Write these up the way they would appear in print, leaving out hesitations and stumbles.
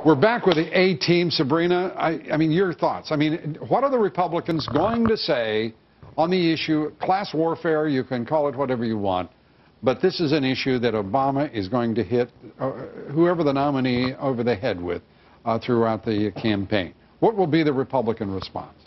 We're back with the A team, Sabrina. I mean, your thoughts. I mean, what are the Republicans going to say on the issue, class warfare? You can call it whatever you want, but this is an issue that Obama is going to hit whoever the nominee over the head with throughout the campaign. What will be the Republican response?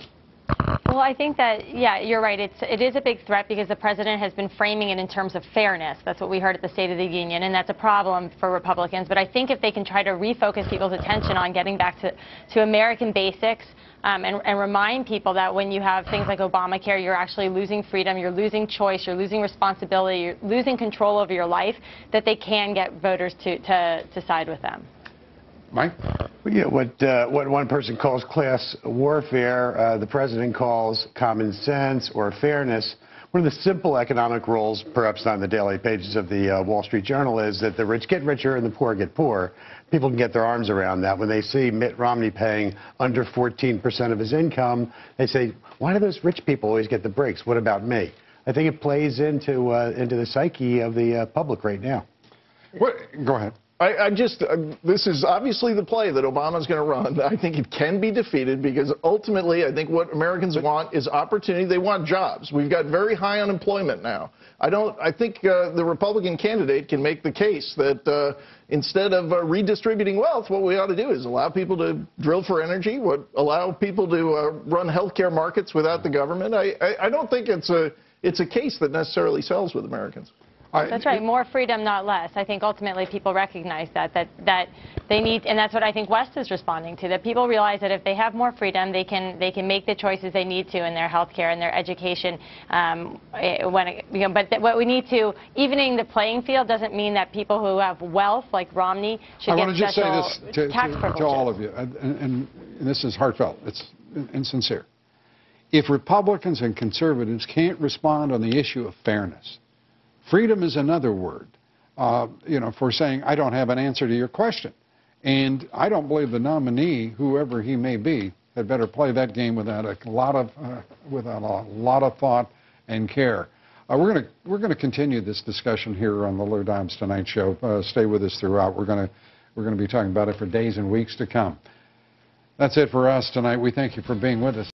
Well, I think that, yeah, you're right. It is a big threat because the president has been framing it in terms of fairness. That's what we heard at the State of the Union, and that's a problem for Republicans. But I think if they can try to refocus people's attention on getting back to American basics and remind people that when you have things like Obamacare, you're actually losing freedom, you're losing choice, you're losing responsibility, you're losing control over your life, that they can get voters to side with them. Mike? Yeah, what one person calls class warfare, the president calls common sense or fairness. One of the simple economic rules, perhaps not in the daily pages of the Wall Street Journal, is that the rich get richer and the poor get poorer. People can get their arms around that. When they see Mitt Romney paying under 14% of his income, they say, why do those rich people always get the breaks? What about me? I think it plays into the psyche of the public right now. Go ahead. This is obviously the play that Obama's going to run. I think it can be defeated because ultimately I think what Americans want is opportunity. They want jobs. We've got very high unemployment now. I think the Republican candidate can make the case that instead of redistributing wealth, what we ought to do is allow people to drill for energy, allow people to run healthcare markets without the government. I don't think it's a case that necessarily sells with Americans. That's right. More freedom, not less. I think ultimately people recognize that they need, and that's what I think West is responding to. That people realize that if they have more freedom, they can make the choices they need to in their health care and their education. But what we need to evening the playing field doesn't mean that people who have wealth like Romney should get special tax privileges. I want to just say this to all of you, and this is heartfelt. It's insincere. If Republicans and conservatives can't respond on the issue of fairness, freedom is another word, for saying, I don't have an answer to your question. And I don't believe the nominee, whoever he may be, had better play that game without a lot of thought and care. We're going to continue this discussion here on the Lou Dobbs Tonight Show. Stay with us throughout. We're going to be talking about it for days and weeks to come. That's it for us tonight. We thank you for being with us.